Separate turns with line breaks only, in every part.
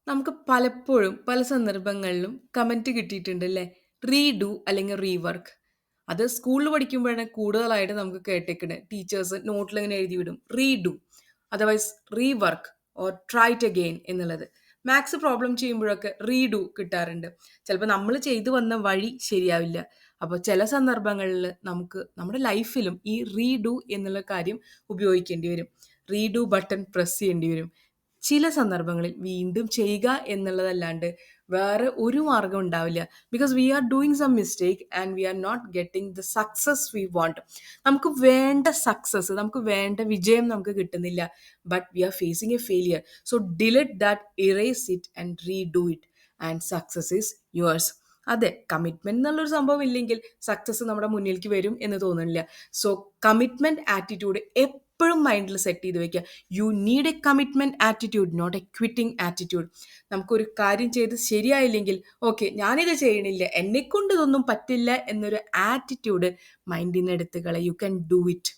നമുക്ക് പലപ്പോഴും പല സന്ദർഭങ്ങളിലും കമന്റ് കിട്ടിയിട്ടുണ്ട് അല്ലേ? റീഡു അല്ലെങ്കിൽ റീവർക്ക്. അത് സ്കൂളിൽ പഠിക്കുമ്പോഴാണ് കൂടുതലായിട്ട് നമുക്ക് കേട്ടേക്കണേ. ടീച്ചേഴ്സ് നോട്ടിൽ ഇങ്ങനെ എഴുതി വിടും redo, otherwise rework or try it again എന്നുള്ളത്. മാത്സ് പ്രോബ്ലം ചെയ്യുമ്പോഴൊക്കെ റീഡു കിട്ടാറുണ്ട്. ചിലപ്പോൾ നമ്മൾ ചെയ്തു വന്ന വഴി ശരിയാവില്ല. അപ്പോൾ ചില സന്ദർഭങ്ങളിൽ നമുക്ക് നമ്മുടെ ലൈഫിലും ഈ റീഡു എന്നുള്ള കാര്യം ഉപയോഗിക്കേണ്ടി വരും. റീഡു ബട്ടൺ പ്രസ് ചെയ്യേണ്ടി വരും. ചില സന്ദർഭങ്ങളിൽ വീണ്ടും ചെയ്യുക എന്നുള്ളതല്ലാണ്ട് വേറെ ഒരു മാർഗ്ഗം ഉണ്ടാവില്ല. Because we are doing some mistake and we are not getting the success we want. നമുക്ക് വേണ്ട സക്സസ്, നമുക്ക് വേണ്ട വിജയം നമുക്ക് കിട്ടുന്നില്ല. But we are facing a failure. So delete that, erase it and redo it and success is yours. അതെ, commitment എന്നുള്ളൊരു സംഭവം ഇല്ലെങ്കിൽ സക്സസ് നമ്മുടെ മുന്നിലേക്ക് വരും എന്ന് തോന്നുന്നില്ല. സോ കമ്മിറ്റ്മെന്റ് ആറ്റിറ്റ്യൂഡ് എപ്പോഴും മൈൻഡിൽ സെറ്റ് ചെയ്ത് വെക്കുക. You need a commitment attitude, not a quitting attitude. നമുക്കൊരു കാര്യം ചെയ്ത് ശരിയായില്ലെങ്കിൽ ഓക്കെ ഞാനിത് ചെയ്യണില്ല, എന്നെക്കൊണ്ട് ഇതൊന്നും പറ്റില്ല എന്നൊരു ആറ്റിറ്റ്യൂഡ് മൈൻഡിൽ നിന്ന് എടുത്ത് കളയുക. You can do it.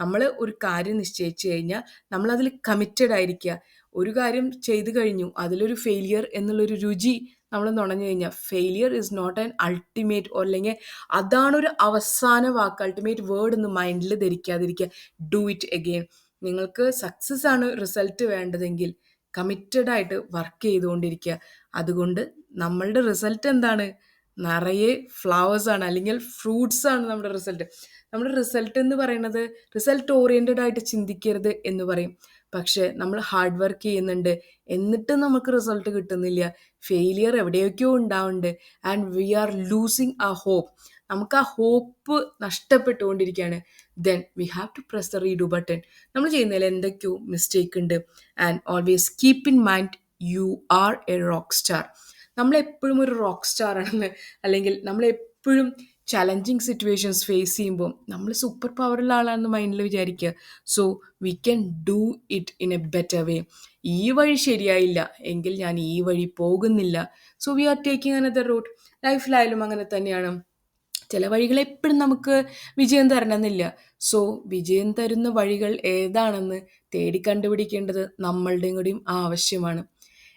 നമ്മൾ ഒരു കാര്യം നിശ്ചയിച്ചു കഴിഞ്ഞാൽ നമ്മളതിൽ കമ്മിറ്റഡ് ആയിരിക്കുക. ഒരു കാര്യം ചെയ്തു കഴിഞ്ഞു അതിലൊരു ഫെയിലിയർ എന്നുള്ളൊരു രുചി നമ്മൾ നുണഞ്ഞു കഴിഞ്ഞാൽ, failure is not an ultimate, അല്ലെങ്കിൽ അതാണൊരു അവസാന വാക്ക്, അൾട്ടിമേറ്റ് വേർഡ് എന്ന് മൈൻഡിൽ ധരിക്കാതിരിക്കുക. Do it again. നിങ്ങൾക്ക് സക്സസ് ആണ് റിസൾട്ട് വേണ്ടതെങ്കിൽ കമ്മിറ്റഡ് ആയിട്ട് വർക്ക് ചെയ്തുകൊണ്ടിരിക്കുക. അതുകൊണ്ട് നമ്മളുടെ റിസൾട്ട് എന്താണ്? നിറയെ ഫ്ലവേഴ്സ് ആണ്, അല്ലെങ്കിൽ ഫ്രൂട്ട്സ് ആണ് നമ്മുടെ റിസൾട്ട്. നമ്മുടെ റിസൾട്ട് എന്ന് പറയുന്നത് റിസൾട്ട് ഓറിയൻറ്റഡ് ആയിട്ട് ചിന്തിക്കരുത് എന്ന് പറയും. പക്ഷേ നമ്മൾ ഹാർഡ് വർക്ക് ചെയ്യുന്നുണ്ട്, എന്നിട്ടും നമുക്ക് റിസൾട്ട് കിട്ടുന്നില്ല. ഫെയിലിയർ എവിടെയൊക്കെയോ ഉണ്ടാവുന്നുണ്ട്. ആൻഡ് വി ആർ ലൂസിങ് ആ ഹോപ്പ്. നമുക്ക് ആ ഹോപ്പ് നഷ്ടപ്പെട്ടുകൊണ്ടിരിക്കുകയാണ്. Then we have to press the redo button. നമ്മൾ ചെയ്യുന്നതിൽ എന്തൊക്കെയോ മിസ്റ്റേക്ക് ഉണ്ട്. And always keep in mind you are a rock star. നമ്മളെപ്പോഴും ഒരു റോക്ക് സ്റ്റാർ ആണെന്ന്, അല്ലെങ്കിൽ നമ്മളെപ്പോഴും ചലഞ്ചിങ് സിറ്റുവേഷൻസ് ഫേസ് ചെയ്യുമ്പോൾ നമ്മൾ സൂപ്പർ പവറുള്ള ആളാണെന്ന് മൈൻഡിൽ വിചാരിക്കുക. So we can do it in a better way. ഈ വഴി ശരിയായില്ല എങ്കിൽ ഞാൻ ഈ വഴി പോകുന്നില്ല. So we are taking another route. ലൈഫിലായാലും അങ്ങനെ തന്നെയാണ്. ചില വഴികൾ എപ്പോഴും നമുക്ക് വിജയം തരണമെന്നില്ല. സോ വിജയം തരുന്ന വഴികൾ ഏതാണെന്ന് തേടി കണ്ടുപിടിക്കേണ്ടത് നമ്മളുടെയും കൂടിയും ആവശ്യമാണ്.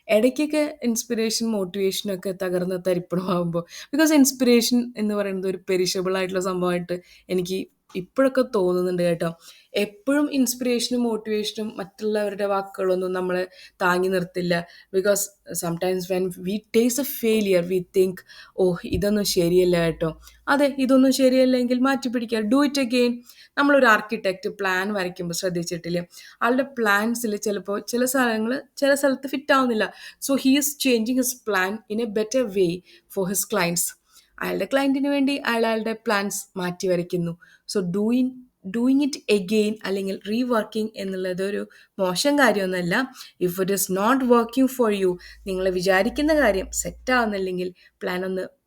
ഇടയ്ക്കൊക്കെ ഇൻസ്പിറേഷൻ മോട്ടിവേഷനൊക്കെ തകർന്ന് തരിപ്പണമാകുമ്പോൾ, ബിക്കോസ് ഇൻസ്പിറേഷൻ എന്ന് പറയുന്നത് ഒരു പെരിഷബിൾ ആയിട്ടുള്ള സംഭവമായിട്ട് എനിക്ക് ഇപ്പോഴൊക്കെ തോന്നുന്നുണ്ട് കേട്ടോ. എപ്പോഴും ഇൻസ്പിറേഷനും മോട്ടിവേഷനും മറ്റുള്ളവരുടെ വാക്കുകളൊന്നും നമ്മളെ താങ്ങി നിർത്തില്ല. Because sometimes when we taste a failure we think, oh ഇതൊന്നും ശരിയല്ല കേട്ടോ. അതെ, ഇതൊന്നും ശരിയല്ലെങ്കിൽ മാറ്റി പിടിക്കുക. Do it again. നമ്മളൊരു ആർക്കിടെക്റ്റ് പ്ലാൻ വരയ്ക്കുമ്പോൾ ശ്രദ്ധിച്ചിട്ടില്ലേ, ആളുടെ പ്ലാൻസിൽ ചിലപ്പോൾ ചില സ്ഥലത്ത് ഫിറ്റ് ആവുന്നില്ല. So he is changing his plan in a better way for his clients. അയാളുടെ ക്ലയൻറ്റിന് വേണ്ടി അയാളുടെ പ്ലാൻസ് മാറ്റി വരയ്ക്കുന്നു. സോ ഡൂയിങ് ഇറ്റ് എഗെയിൻ അല്ലെങ്കിൽ റീവർക്കിംഗ് എന്നുള്ളത് ഒരു മോശം കാര്യമൊന്നുമല്ല. If it is not working for you, നിങ്ങൾ വിചാരിക്കുന്ന കാര്യം സെറ്റ് ആവുന്നില്ലെങ്കിൽ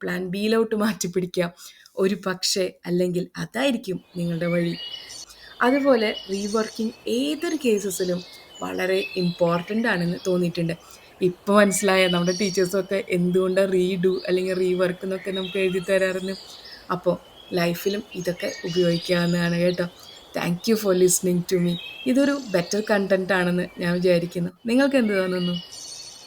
പ്ലാൻ ബിയിലോട്ട് മാറ്റി പിടിക്കുക. ഒരു പക്ഷേ അല്ലെങ്കിൽ അതായിരിക്കും നിങ്ങളുടെ വഴി. അതുപോലെ റീവർക്കിംഗ് ഏതൊരു കേസസിലും വളരെ ഇമ്പോർട്ടൻ്റ് ആണെന്ന് തോന്നിയിട്ടുണ്ട്. ഇപ്പോൾ മനസ്സിലായ നമ്മുടെ ടീച്ചേഴ്സൊക്കെ എന്തുകൊണ്ടാണ് റീഡു അല്ലെങ്കിൽ റീവർക്ക് എന്നൊക്കെ നമുക്ക് എഴുതി തരാറുണ്ട്. അപ്പോൾ ലൈഫിലും ഇതൊക്കെ ഉപയോഗിക്കാവുന്നതാണ് കേട്ടോ. Thank you for listening to me. ഇതൊരു ബെറ്റർ കണ്ടൻറ് ആണെന്ന് ഞാൻ വിചാരിക്കുന്നു. നിങ്ങൾക്ക് എന്ത് തോന്നുന്നു?